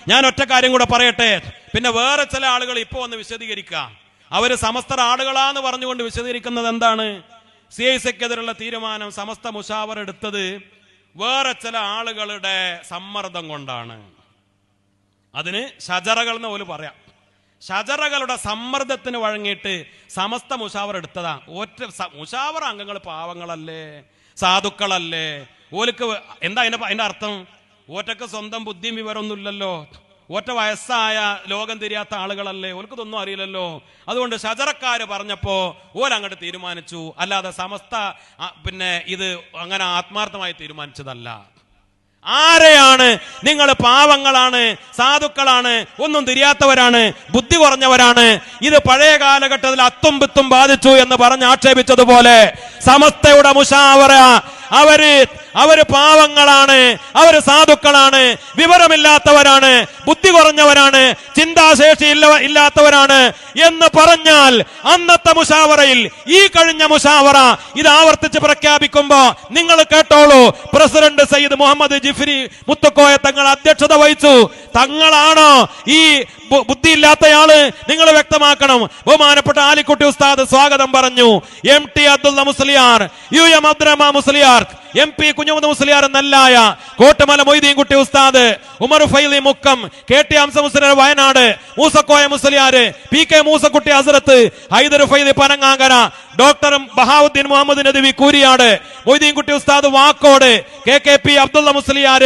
ഞാൻ ഒറ്റ കാര്യം കൂടെ പറയട്ടെ, പിന്നെ വേറെ ചില ആളുകൾ ഇപ്പൊ ഒന്ന് വിശദീകരിക്കാം. അവര് സമസ്തർ ആളുകളാന്ന് പറഞ്ഞുകൊണ്ട് വിശദീകരിക്കുന്നത് എന്താണ്? CICക്കെതിരുള്ള തീരുമാനം സമസ്ത മുശാവറ എടുത്തത് വേറെ ചില ആളുകളുടെ സമ്മർദ്ദം കൊണ്ടാണ്. അതിന് ഷജറകൾ എന്ന് പോലും പറയാം. ഷജറകളുടെ സമ്മർദ്ദത്തിന് വഴങ്ങിയിട്ട് സമസ്ത മുശാവറ എടുത്തതാ. ഒറ്റ മുശാവറ അംഗങ്ങൾ പാവങ്ങളല്ലേ, സാധുക്കളല്ലേ? ഓർക്ക് എന്താ അതിന്റെ അർത്ഥം? ഓറ്റക്ക് സ്വന്തം ബുദ്ധിയും വിവരമൊന്നുമില്ലല്ലോ, ഒറ്റ വയസ്സായ ലോകം തിരിയാത്ത ആളുകളല്ലേ, ഓൽക്കതൊന്നും അറിയില്ലല്ലോ. അതുകൊണ്ട് ഷജറക്കാര് പറഞ്ഞപ്പോ ഓലങ്ങോട്ട് തീരുമാനിച്ചു, അല്ലാതെ സമസ്ത പിന്നെ ഇത് അങ്ങനെ ആത്മാർത്ഥമായി തീരുമാനിച്ചതല്ല. ആരെയാണ് നിങ്ങൾ പാവങ്ങളാണ്, സാധുക്കളാണ്, ഒന്നും തിരിയാത്തവരാണ്, ബുദ്ധി കുറഞ്ഞവരാണ്, ഇത് പഴയ കാലഘട്ടത്തിൽ അത്തും പിത്തും ബാധിച്ചു എന്ന് പറഞ്ഞ് ആക്ഷേപിച്ചതുപോലെ സമസ്തയുടെ മുശാവറ അവര് പാവങ്ങളാണ്, അവര് സാധുക്കളാണ്, വിവരമില്ലാത്തവരാണ്, ബുദ്ധി കുറഞ്ഞവരാണ്, ചിന്താശേഷി ഇല്ലാത്തവരാണ് എന്ന് പറഞ്ഞാൽ അന്നത്തെ മുശാവറയിൽ ഈ കഴിഞ്ഞ മുശാവറ ഇത് ആവർത്തിച്ച് പ്രഖ്യാപിക്കുമ്പോ നിങ്ങൾ കേട്ടോളൂ, പ്രസിഡന്റ് സയ്യിദ് മുഹമ്മദ് ജിഫ്രി മുത്തക്കോയ തങ്ങൾ അധ്യക്ഷത വഹിച്ചു. തങ്ങളാണോ ഈ ബുദ്ധിയില്ലാത്തയാള്? നിങ്ങൾ വ്യക്തമാക്കണം. ബഹുമാനപ്പെട്ട ആലിക്കുട്ടി ഉസ്താദ് സ്വാഗതം പറഞ്ഞു. MT Abdulla Musliyar, UM Abdurahman Musliyar, MP Kunjumuhammad Musliyar എന്നല്ലായ Kottamala Moideen Kutty ഉസ്താദ്, Umar Faili Mukkam, KT Hamza Musliyar Wayanad, Moosakoya Musliyar, PK Moosakutty Hazrat, Haidar Faizy Panangangara, doctor Bahauddeen Muhammad Nadvi Kooriyad, Moideen Kutty Usthad Vakkod, KKP Abdulla Musliyar,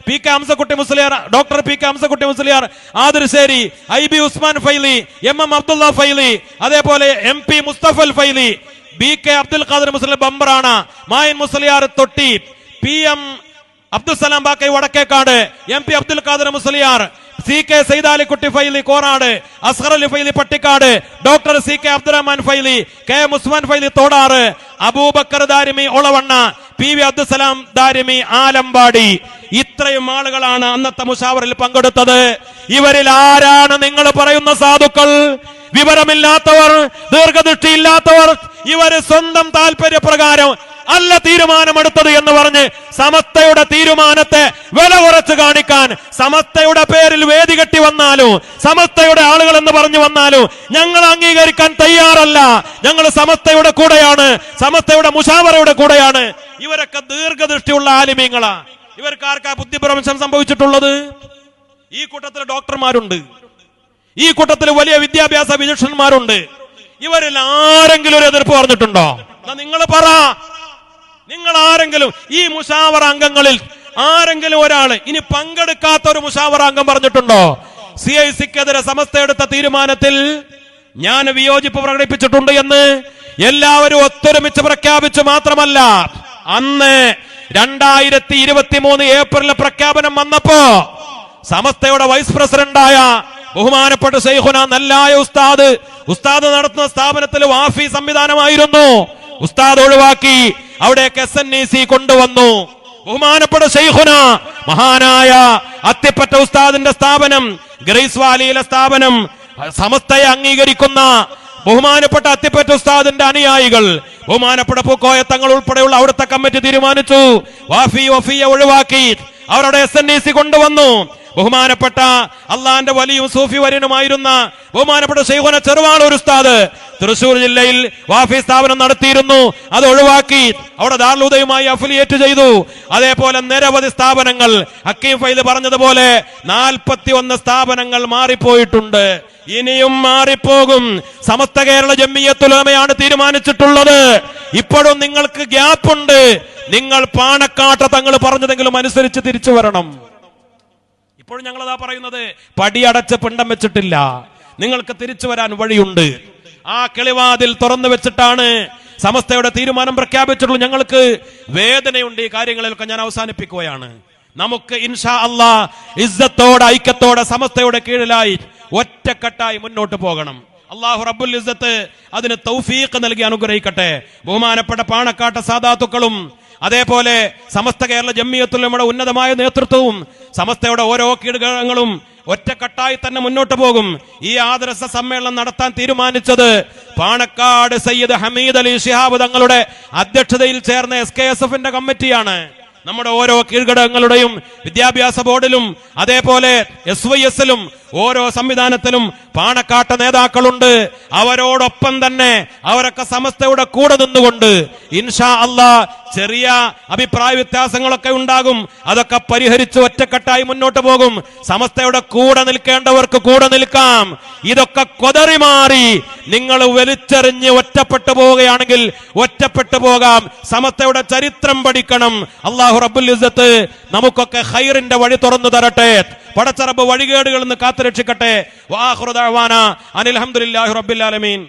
PK Hamzakutty Musliyar, doctor PK Hamzakutty Musliyar Adhirsheri, IB Usman Faizy, MM Abdulla Faizy, അതേപോലെ MP മുസ്തഫൽ ഫൈലി, BK അബ്ദുൽ ഖാദർ മുസ്ലിം ബംബറാണ, മായൻ Musliyar Thotti, PM Abdussalam Bakai Vadakkekad, MP Abdul Khadar Musliyar, CK Saidalikutty Faizy Korad, Azhar Ali Faizy Pattikkad, doctor CK Abdurahman Faizy, KM Usman Faizy Thodar, Aboobacker Darimi Olavanna, PV Abdussalam Darimi Alampady. ഇത്രയും ആളുകളാണ് അന്നത്തെ മുശാവറിൽ പങ്കെടുത്തത്. ഇവരിൽ ആരാണ് നിങ്ങൾ പറയുന്ന സാധുക്കൾ? വിവരമില്ലാത്തവർ, ദീർഘദൃഷ്ടിയില്ലാത്തവർ. ഇവര് സ്വന്തം താല്പര്യപ്രകാരം അല്ല തീരുമാനമെടുത്തത് എന്ന് പറഞ്ഞ് സമസ്തയുടെ തീരുമാനത്തെ വില കുറച്ച് കാണിക്കാൻ, സമസ്തയുടെ പേരിൽ വേദി കെട്ടി വന്നാലും, സമസ്തയുടെ ആളുകൾ എന്ന് പറഞ്ഞു വന്നാലും ഞങ്ങൾ അംഗീകരിക്കാൻ തയ്യാറല്ല. ഞങ്ങൾ സമസ്തയുടെ കൂടെയാണ്, സമസ്തയുടെ മുശാവറയുടെ കൂടെയാണ്. ഇവരൊക്കെ ദീർഘദൃഷ്ടിയുള്ള ആലിമീങ്ങളാ. ഇവർക്ക് ആർക്കാ ബുദ്ധിഭ്രംശം സംഭവിച്ചിട്ടുള്ളത്? ഈ കൂട്ടത്തിൽ ഡോക്ടർമാരുണ്ട്, ഈ കൂട്ടത്തിൽ വലിയ വിദ്യാഭ്യാസ വിചക്ഷണന്മാരുണ്ട്. ഇവരിൽ ആരെങ്കിലും ഒരു എതിർപ്പ് പറഞ്ഞിട്ടുണ്ടോ? നിങ്ങൾ പറ. നിങ്ങൾ ആരെങ്കിലും ഈ മുശാവറ അംഗങ്ങളിൽ ആരെങ്കിലും ഒരാള് ഇനി പങ്കെടുക്കാത്ത ഒരു മുശാവറ അംഗം പറഞ്ഞിട്ടുണ്ടോ? CICക്കെതിരെ സമസ്ത എടുത്ത തീരുമാനത്തിൽ ഞാൻ വിയോജിപ്പ് പ്രകടിപ്പിച്ചിട്ടുണ്ട് എന്ന് എല്ലാവരും ഒത്തൊരുമിച്ച് പ്രഖ്യാപിച്ചു. മാത്രമല്ല, അന്ന് 2023 ഏപ്രിലിൽ പ്രഖ്യാപനം വന്നപ്പോ സമസ്തയുടെ വൈസ് പ്രസിഡന്റായ ബഹുമാനപ്പെട്ട ശൈഖുന നല്ലായ ഉസ്താദ് നടത്തുന്ന സ്ഥാപനത്തിൽ വാഫി സംവിധാനമായിരുന്നു. ഉസ്താദ് ഒഴിവാക്കി, അവിടേക്ക് SNEC കൊണ്ടുവന്നു. ബഹുമാനപ്പെട്ട ശൈഖുന മഹാനായ അത്തിപ്പറ്റ ഉസ്താദിന്റെ സ്ഥാപനം, ഗ്രേസ് വാലിയിലെ സ്ഥാപനം, സമസ്തയെ അംഗീകരിക്കുന്ന ബഹുമാനപ്പെട്ട അത്തിപ്പറ്റ ഉസ്താദിന്റെ അനുയായികൾ, ബഹുമാനപ്പെട്ട പൂക്കോയ തങ്ങൾ ഉൾപ്പെടെയുള്ള അവിടുത്തെ കമ്മിറ്റി തീരുമാനിച്ചു വഫിയെ ഒഴിവാക്കി അവരുടെ SNEC കൊണ്ടുവന്നു. ബഹുമാനപ്പെട്ട അള്ളാന്റെ വലിയും സൂഫി വര്യനുമായിരുന്ന ബഹുമാനപ്പെട്ട ശൈഖുന ചെറുവാളൂർ ഉസ്താദ് തൃശൂർ ജില്ലയിൽ വാഫി സ്ഥാപനം നടത്തിയിരുന്നു. അത് ഒഴിവാക്കി അവിടെ ദാറുൽ ഹുദയുമായി അഫിലിയേറ്റ് ചെയ്തു. അതേപോലെ നിരവധി സ്ഥാപനങ്ങൾ, ഹക്കീം ഫൈദ് പറഞ്ഞതുപോലെ 41 സ്ഥാപനങ്ങൾ മാറിപ്പോയിട്ടുണ്ട്, ഇനിയും മാറിപ്പോകും. സമസ്ത കേരള ജംഇയ്യത്തുൽ ഉലമയാണ് തീരുമാനിച്ചിട്ടുള്ളത്. ഇപ്പോഴും നിങ്ങൾക്ക് ഗ്യാപ്പുണ്ട്. നിങ്ങൾ പാണക്കാട്ട തങ്ങൾ പറഞ്ഞതെങ്കിലും അനുസരിച്ച് തിരിച്ചു വരണം. ഇപ്പോഴും ഞങ്ങളതാ പറയുന്നത്, പടിയടച്ച് പിണ്ടം വെച്ചിട്ടില്ല. നിങ്ങൾക്ക് തിരിച്ചു വരാൻ വഴിയുണ്ട്. ആ കിളിവാതിൽ തുറന്നു വെച്ചിട്ടാണ് സമസ്തയുടെ തീരുമാനം പ്രഖ്യാപിച്ചിട്ടുള്ളൂ. ഞങ്ങൾക്ക് വേദനയുണ്ട്. ഈ കാര്യങ്ങളിലൊക്കെ ഞാൻ അവസാനിപ്പിക്കുകയാണ്. നമുക്ക് ഇൻഷാ അല്ലാഹ് ഇസ്സത്തോടെ ഐക്യത്തോടെ സമസ്തയുടെ കീഴിലായി ഒറ്റക്കെട്ടായി മുന്നോട്ട് പോകണം. അല്ലാഹു റബ്ബുൽ ഇസ്സത്ത് അതിന് തൗഫീഖ് നൽകി അനുഗ്രഹിക്കട്ടെ. ബഹുമാനപ്പെട്ട പാണക്കാട്ട സാദാത്തുക്കളും അതേപോലെ സമസ്ത കേരള ജംഇയ്യത്തുൽ ഉലമയുടെ ഉന്നതമായ നേതൃത്വവും സമസ്തയുടെ ഓരോ കീഴ്ഘടകങ്ങളും ഒറ്റക്കെട്ടായി തന്നെ മുന്നോട്ട് പോകും. ഈ ആദർശ സമ്മേളനം നടത്താൻ തീരുമാനിച്ചത് പാണക്കാട് സയ്യിദ് ഹമീദ് അലി ശിഹാബ് തങ്ങളുടെ അധ്യക്ഷതയിൽ ചേർന്ന SKSFന്റെ കമ്മിറ്റിയാണ്. നമ്മുടെ ഓരോ കീഴ്ഘടകങ്ങളുടെയും വിദ്യാഭ്യാസ ബോർഡിലും അതേപോലെ SYS-ലും ഓരോ സംവിധാനത്തിലും പാണക്കാട്ട നേതാക്കളുണ്ട്. അവരോടൊപ്പം തന്നെ അവരൊക്കെ സമസ്തയുടെ കൂടെ നിന്നുകൊണ്ട് ഇൻഷാ അല്ലാഹ് ചെറിയ അഭിപ്രായ വ്യത്യാസങ്ങളൊക്കെ ഉണ്ടാകും, അതൊക്കെ പരിഹരിച്ച് ഒറ്റക്കെട്ടായി മുന്നോട്ട് പോകും. സമസ്തയുടെ കൂടെ നിൽക്കേണ്ടവർക്ക് കൂടെ നിൽക്കാം. ഇതൊക്കെ കൊതറി മാറി നിങ്ങൾ വലിച്ചെറിഞ്ഞ് ഒറ്റപ്പെട്ടു പോവുകയാണെങ്കിൽ ഒറ്റപ്പെട്ടു പോകാം. സമസ്തയുടെ ചരിത്രം പഠിക്കണം. അല്ലാഹു റബ്ബുൽ ഇസ്സത്ത് നമുക്കൊക്കെ ഖൈറിന്റെ വഴി തുറന്നു തരട്ടെ. പടച്ചറബ് വഴികേടുകളിൽ നിന്ന് കാത്തുരക്ഷിക്കട്ടെ. വആഖിറു ദഅവാന അനിൽ ഹംദുലില്ലാഹി റബ്ബിൽ ആലമീൻ.